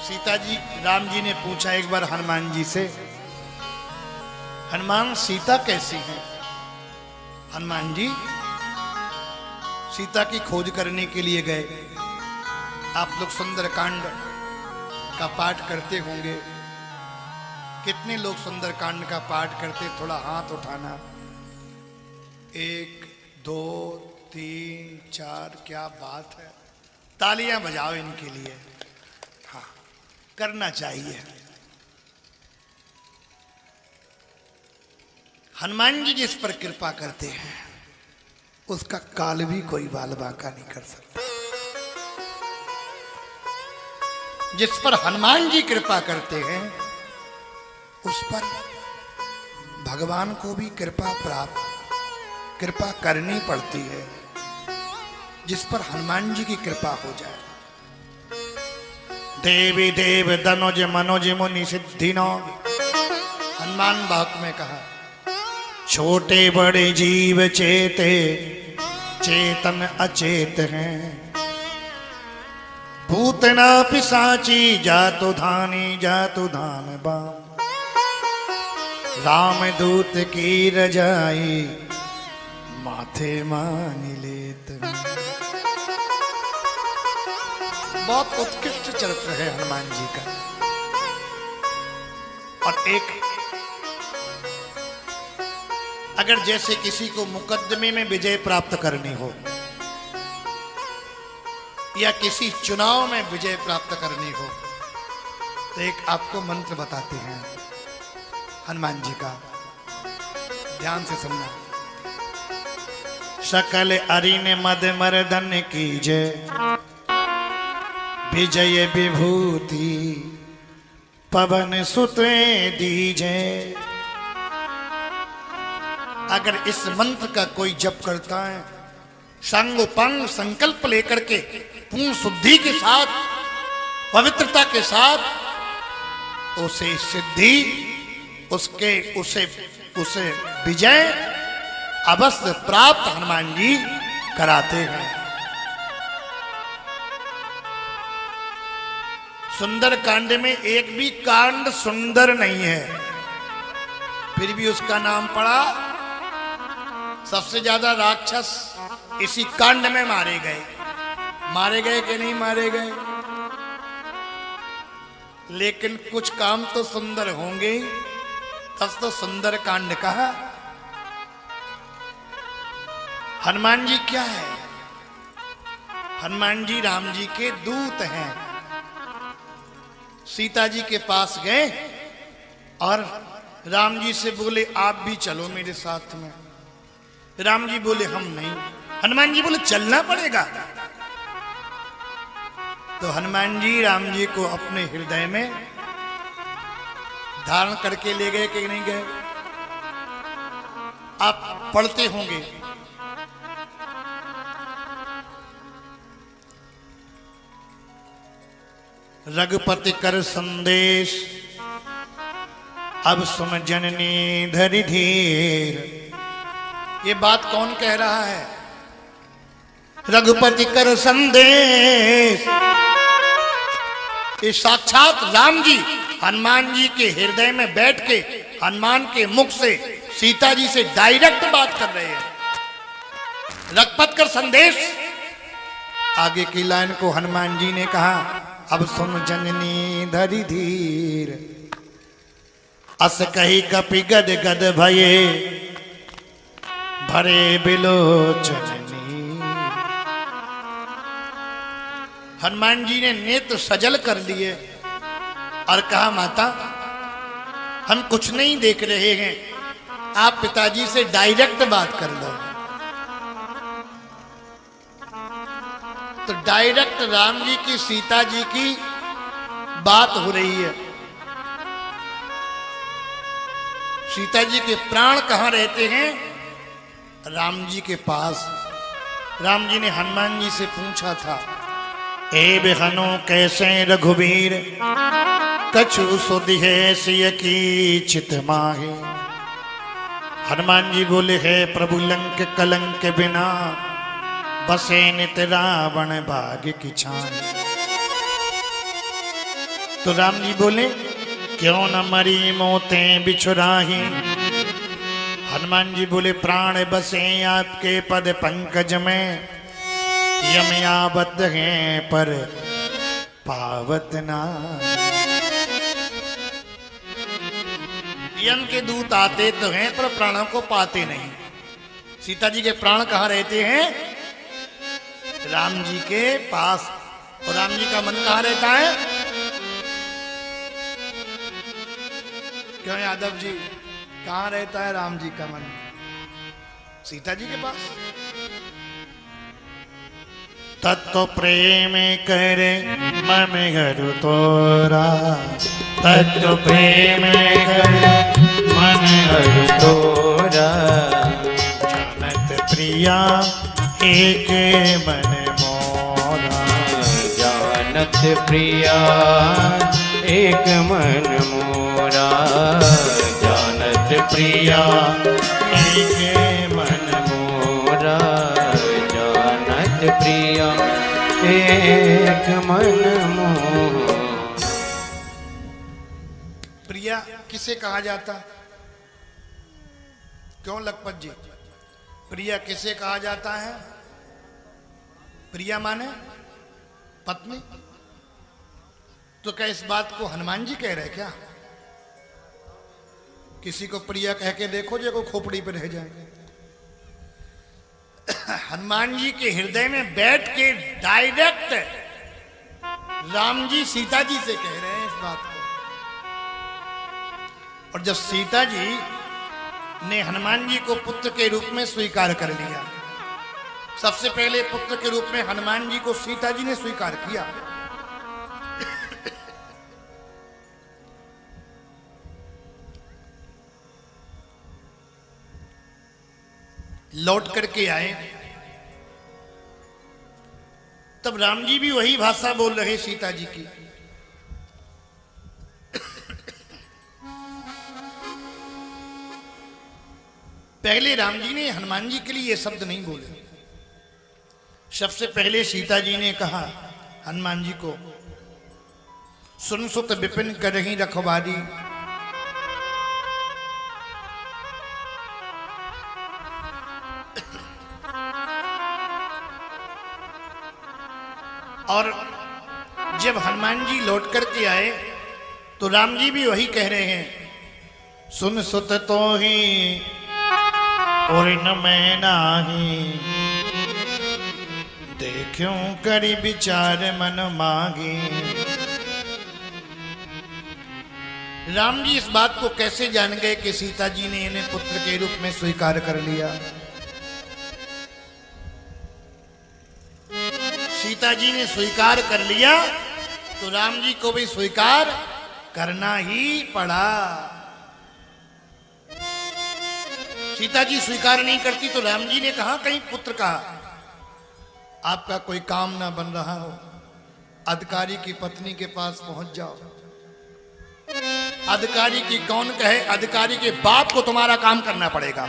सीता जी, राम जी ने पूछा एक बार हनुमान जी से, हनुमान सीता कैसी है? हनुमान जी सीता की खोज करने के लिए गए। आप लोग सुंदरकांड का पाठ करते होंगे। कितने लोग सुंदरकांड का पाठ करते? थोड़ा हाथ उठाना। 1 2 3 4, क्या बात है, तालियां बजाओ इनके लिए। हाँ, करना चाहिए। हनुमान जी जिस पर कृपा करते हैं उसका काल भी कोई बाल बांका नहीं कर सकता। जिस पर हनुमान जी कृपा करते हैं उस पर भगवान को भी कृपा करनी पड़ती है। जिस पर हनुमान जी की कृपा हो जाए। देवी देव धनुज मनोज मुनि सिद्धि नो, हनुमान बात में कहा, छोटे बड़े जीव चेते चेतन अचेत हैं, पूतना पिशाची जातु धानी जातु धाम बाम, राम दूत की रजाई माथे मान लेत। बहुत उत्कृष्ट चरित्र है हनुमान जी का। और एक, अगर जैसे किसी को मुकदमे में विजय प्राप्त करनी हो या किसी चुनाव में विजय प्राप्त करनी हो तो एक आपको मंत्र बताते हैं हनुमान जी का, ध्यान से सुनना। सकल अरिन मद मर्दन कीजे विजय विभूति पवन सुते दीजे। अगर इस मंत्र का कोई जप करता है सांगोपांग संकल्प लेकर के, पूर्ण शुद्धि के साथ, पवित्रता के साथ, उसे सिद्धि, उसे विजय अवश्य प्राप्त हनुमान जी कराते हैं। सुंदर कांड में एक भी कांड सुंदर नहीं है, फिर भी उसका नाम पड़ा। सबसे ज्यादा राक्षस इसी कांड में मारे गए कि नहीं मारे गए? लेकिन कुछ काम तो सुंदर होंगे, तब तो सुंदर कांड कहा। हनुमान जी क्या है? हनुमान जी राम जी के दूत हैं। सीता जी के पास गए और राम जी से बोले आप भी चलो मेरे साथ में। राम जी बोले हम नहीं। हनुमान जी बोले चलना पड़ेगा। तो हनुमान जी राम जी को अपने हृदय में धारण करके ले गए कि नहीं गए? आप पढ़ते होंगे, रघुपति कर संदेश अब सुन जननी धरि धीर। ये बात कौन कह रहा है? रघुपति कर संदेश, ये साक्षात राम जी हनुमान जी के हृदय में बैठ के हनुमान के मुख से सीता जी से डायरेक्ट बात कर रहे हैं। रघुपति कर संदेश, आगे की लाइन को हनुमान जी ने कहा, अब सुन जननी धरि धीर, अस कही कपि गद गद भये भरे बिलोचनी। हनुमान जी ने नेत्र सजल कर लिए और कहा, माता हम कुछ नहीं देख रहे हैं, आप पिताजी से डायरेक्ट बात कर लो। तो डायरेक्ट राम जी की सीता जी की बात हो रही है। सीता जी के प्राण कहां रहते हैं? राम जी के पास। राम जी ने हनुमान जी से पूछा था, ए बेहनो कैसे रघुवीर कछु सुधिहे सिय की चित माहे। हनुमान जी बोले, है प्रभु लंक कलंक बिना बसे नित रावण भाग्य की छाए। तो राम जी बोले क्यों न मरी मोते बिछुराही। हनुमान जी बोले प्राण बसे आपके पद पंकज में, यमयाबद्ध हैं पर पावत ना। यम के दूत आते तो हैं पर प्राणों को पाते नहीं। सीता जी के प्राण कहाँ रहते हैं? राम जी के पास। और राम जी का मन कहाँ रहता है? क्यों यादव जी, कहाँ रहता है राम जी का मन? सीता जी के पास। तत्व प्रेम कर मन हरु तोरा, तत्व प्रेम कर मन हरु तोरा। जानत प्रिया एक मन मोरा, जानत प्रिया एक मन मोरा। जानत प्रिया एक मन मोरा, जानत प्रिया एक मन मोरा। प्रिया किसे कहा जाता? क्यों लखपत जी, प्रिया किसे कहा जाता है? प्रिया माने पत्नी। तो क्या इस बात को हनुमान जी कह रहे क्या? किसी को प्रिया कह के देखो जो को खोपड़ी पे रह जाएंगे। हनुमान जी के हृदय में बैठ के डायरेक्ट राम जी सीता जी से कह रहे हैं इस बात को। और जब सीता जी ने हनुमान जी को पुत्र के रूप में स्वीकार कर लिया, सबसे पहले पुत्र के रूप में हनुमान जी को सीता जी ने स्वीकार किया। लौट करके आए तब राम जी भी वही भाषा बोल रहे सीता जी की। पहले राम जी ने हनुमान जी के लिए ये शब्द नहीं बोले। सबसे पहले सीता जी ने कहा हनुमान जी को, सुन सुत विपिन करही रखवारी। और जब हनुमान जी लौट करके आए तो राम जी भी वही कह रहे हैं, सुन सुत तो ही और न मैं नाही, देखूं करी विचार मन मांगी। राम जी इस बात को कैसे जान गए कि सीता जी ने इन्हें पुत्र के रूप में स्वीकार कर लिया? सीता जी ने स्वीकार कर लिया तो राम जी को भी स्वीकार करना ही पड़ा। सीता जी स्वीकार नहीं करती तो राम जी ने कहा कहीं पुत्र का आपका कोई काम ना बन रहा हो, अधिकारी की पत्नी के पास पहुंच जाओ। अधिकारी की कौन कहे, अधिकारी के बाप को तुम्हारा काम करना पड़ेगा।